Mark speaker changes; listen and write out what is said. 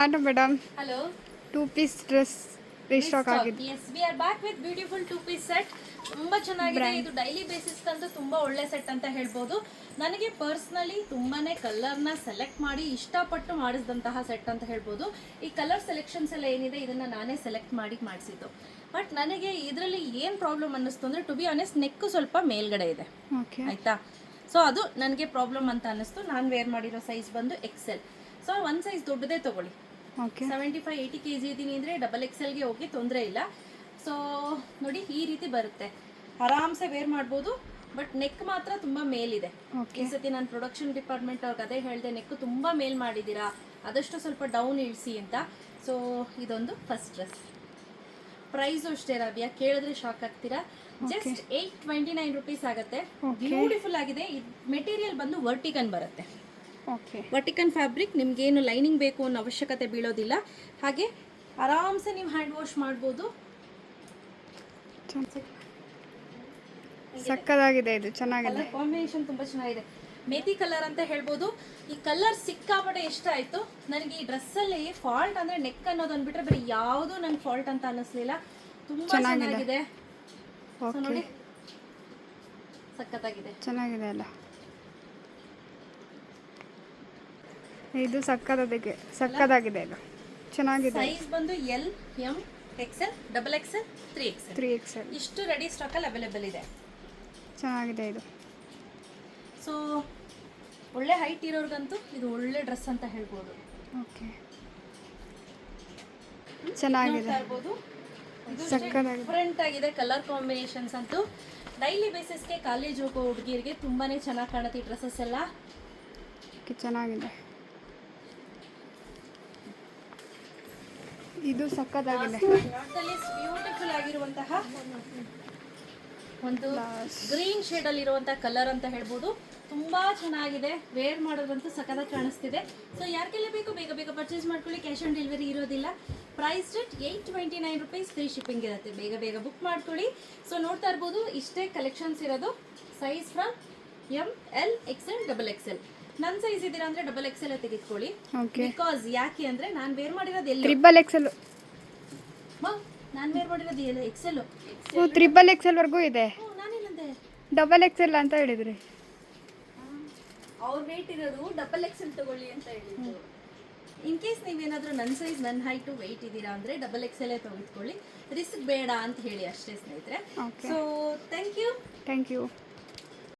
Speaker 1: Madam,
Speaker 2: Hello.
Speaker 1: 2 piece dress restock ಆಗಿದೆ.
Speaker 2: Yes, we are back with beautiful 2-piece set. ತುಂಬಾ ಚೆನ್ನಾಗಿದೆ. ಇದು daily basis ಕಂತೂ ತುಂಬಾ ಒಳ್ಳೆ ಸೆಟ್ ಅಂತ ಹೇಳ್ಬೋದು. ನನಗೆ ಪರ್ಸನಲಿ ತುಂಬಾನೇ ಕಲರ್ನ ಸೆಲೆಕ್ಟ್ ಮಾಡಿ ಇಷ್ಟಪಟ್ಟು ಮಾಡಿಸಿದಂತಹ ಸೆಟ್ ಅಂತ ಹೇಳ್ಬೋದು. ಈ ಕಲರ್ ಸೆಲೆಕ್ಷನ್ಸ್ ಎಲ್ಲ ಏನಿದೆ ಇದನ್ನ ನಾನೇ ಸೆಲೆಕ್ಟ್ ಮಾಡಿ ಮಾಡಿಸಿದ್ದು. ಬಟ್ ನನಗೆ ಇದರಲ್ಲಿ ಏನು ಪ್ರಾಬ್ಲಮ್ ಅನ್ನಿಸ್ತು ಅಂದರೆ ಟು ಬಿ ಆನೆಸ್ಟ್ ನೆಕ್ ಸ್ವಲ್ಪ ಮೇಲ್ಗಡೆ ಇದೆ. ಆಯ್ತಾ, ಸೊ ಅದು ನನಗೆ ಪ್ರಾಬ್ಲಮ್ ಅಂತ ಅನ್ನಿಸ್ತು. ನಾನು ವೇರ್ ಮಾಡಿರೋ ಸೈಜ್ ಬಂದು XL. ಸೊ ಒಂದು ಸೈಜ್ ದೊಡ್ಡದೇ ತಗೊಳ್ಳಿ. 75-80 kg ಇದ್ದೀನಿ ಅಂದರೆ XXL ಗೆ ಹೋಗಿ ತೊಂದರೆ ಇಲ್ಲ. ಸೊ ನೋಡಿ ಈ ರೀತಿ ಬರುತ್ತೆ, ಆರಾಮ್ಸೆ ವೇರ್ ಮಾಡ್ಬೋದು. ಬಟ್ ನೆಕ್ ಮಾತ್ರ ತುಂಬ ಮೇಲಿದೆ. ಈ ಸತಿ ನಾನು ಪ್ರೊಡಕ್ಷನ್ ಡಿಪಾರ್ಟ್ಮೆಂಟ್ ಅವ್ರಿಗೆ ಅದೇ ಹೇಳಿದೆ, ನೆಕ್ ತುಂಬ ಮೇಲ್ ಮಾಡಿದ್ದೀರಾ, ಆದಷ್ಟು ಸ್ವಲ್ಪ ಡೌನ್ ಇಳಿಸಿ ಅಂತ. ಸೊ ಇದೊಂದು ಫಸ್ಟ್ ಡ್ರೆಸ್. ಪ್ರೈಸು ಅಷ್ಟೇ ರಾಬಿಯಾ, ಕೇಳಿದ್ರೆ ಶಾಕ್ ಆಗ್ತೀರಾ. ಜಸ್ಟ್ 829 ರುಪೀಸ್ ಆಗುತ್ತೆ. ಬ್ಯೂಟಿಫುಲ್ ಆಗಿದೆ. ಮೆಟೀರಿಯಲ್ ಬಂದು ವರ್ಟಿಕನ್ ಬರುತ್ತೆ. ವರ್ಟಿಕನ್ ಫ್ಯಾಬ್ರಿಕ್, ನಿಮ್ಗೇನು ಲೈನಿಂಗ್ ಬೇಕು ಅನ್ನೋ ಅವಶ್ಯಕತೆ ಬೀಳೋದಿಲ್ಲ. ಹಾಗೆ ಆರಾಮ್ಸೆ ನೀವು ಹ್ಯಾಂಡ್ ವಾಶ್ ಮಾಡ್ಬೋದು.
Speaker 1: ಸಕ್ಕದಾಗಿದೆ, ಇದು ಚೆನ್ನಾಗಿದೆ.
Speaker 2: ಕಾಂಬಿನೇಷನ್ ತುಂಬ ಚೆನ್ನಾಗಿದೆ. ಮೇಥಿ ಕಲರ್ ಅಂತ ಹೇಳ್ಬೋದು. ಈ ಕಲರ್ ಸಿಕ್ಕಾಪಟ್ಟೆ ಇಷ್ಟ ಆಯಿತು ನನಗೆ. ಈ ಡ್ರೆಸ್ಸಲ್ಲಿ ಫಾಲ್ಟ್ ಅಂದರೆ ನೆಕ್ ಅನ್ನೋದು ಅಂದ್ಬಿಟ್ರೆ ಬೇರೆ ಯಾವುದೂ ನಂಗೆ ಫಾಲ್ಟ್ ಅಂತ ಅನ್ನಿಸ್ಲಿಲ್ಲ. ತುಂಬ ಚೆನ್ನಾಗಿದೆ. ನೋಡಿ ಸಕ್ಕತ್ತಾಗಿದೆ,
Speaker 1: ಚೆನ್ನಾಗಿದೆ ಅಲ್ಲ. ಇದು ಸಕ್ಕದಾಗಿದೆ, ಇದು ಚೆನ್ನಾಗಿದೆ.
Speaker 2: ಸೈಜ್ ಬಂದು L, M, XL, XXL, 3XL ಇಷ್ಟು ರೆಡಿ ಸ್ಟಾಕಲ್ಲಿ ಅವೈಲೇಬಲ್ ಇದೆ.
Speaker 1: ಚೆನ್ನಾಗಿದೆ ಇದು.
Speaker 2: ಸೊ ಒಳ್ಳೆ ಹೈಟ್ ಇರೋರ್ಗಂತೂ ಇದು ಒಳ್ಳೆ ಡ್ರೆಸ್ ಅಂತ ಹೇಳ್ಬೋದು.
Speaker 1: ಚೆನ್ನಾಗಿದೆ,
Speaker 2: ಸಕ್ಕತ್ತಾಗಿದೆ, ಡಿಫರೆಂಟ್ ಆಗಿದೆ. ಕಲರ್ ಕಾಂಬಿನೇಷನ್ಸ್ ಅಂತೂ ಡೈಲಿ ಬೇಸಿಸ್ಗೆ ಕಾಲೇಜ್ ಹೋಗೋ ಹುಡುಗಿರಿಗೆ ತುಂಬಾನೇ ಚೆನ್ನಾಗಿ ಕಾಣುತ್ತೆ ಈ ಡ್ರೆಸ್ಸಸ್ ಎಲ್ಲ.
Speaker 1: ಚೆನ್ನಾಗಿದೆ, ಇದು ಸಕ್ಕತ್ತಾಗಿದೆ.
Speaker 2: ಬ್ಯೂಟಿಫುಲ್ ಆಗಿರುವಂತಹ ಒಂದು ಗ್ರೀನ್ ಶೇಡ್ ಅಲ್ಲಿ ಇರುವಂತಹ ಕಲರ್ ಅಂತ ಹೇಳ್ಬೋದು. ತುಂಬಾ ಚೆನ್ನಾಗಿದೆ, ವೇರ್ ಮಾಡೋದಂತೂ ಸಕ್ಕತ್ತಾಗಿ ಕಾಣಿಸ್ತಿದೆ. ಸೊ ಯಾರಿಗೆಲ್ಲ ಬೇಕು ಬೇಗ ಬೇಗ ಪರ್ಚೇಸ್ ಮಾಡ್ಕೊಳ್ಳಿ. ಕ್ಯಾಶ್ ಆನ್ ಡೆಲಿವರಿ ಇರೋದಿಲ್ಲ. Price rate 829 rupees, free shipping ಇರುತ್ತೆ. ಬೇಗ ಬೇಗ ಬುಕ್ ಮಾಡ್ಕೊಳ್ಳಿ. ಸೊ ನೋಡ್ತಾ ಇರ್ಬೋದು, ಇಷ್ಟೇ ಕಲೆಕ್ಷನ್ಸ್ ಇರೋದು. Size from M, L, XL, XXL. ನನ್ನ ಸೈಜ್ ಇದ್ದೀರಾ ಅಂದ್ರೆ XXL ತೆಗೆದುಕೊಳ್ಳಿ. ಬಿಕಾಸ್ ಯಾಕೆ ಅಂದ್ರೆ ನಾನು ವೇರ್ ಮಾಡಿರೋದು
Speaker 1: XXL.
Speaker 2: ನಾನು ವೇರ್ ಮಾಡಿರೋದು XL.
Speaker 1: XXL ವರೆಗೂ ಇದೆ.
Speaker 2: ನಾನೇನಂದೆ
Speaker 1: XXL ಅಂತ ಹೇಳಿದ್ರಿ.
Speaker 2: ಅವ್ರ ವೇಟ್ ಇರೋದು XXL ತಗೊಳ್ಳಿ ಅಂತ ಹೇಳಿದ್ರು. ಇನ್ ಕೇಸ್ ನೀವೇನಾದ್ರೂ ನನ್ನ ಸೈಜ್, ನನ್ನ ಹೈಟು, ವೆಯ್ಟ್ ಇದ್ದೀರಾ ಅಂದ್ರೆ XXL ತೆಗೆದುಕೊಳ್ಳಿ. ರಿಸ್ಕ್ ಬೇಡ ಅಂತ ಹೇಳಿ ಅಷ್ಟೇ ಸ್ನೇಹಿತರೆ. So thank you.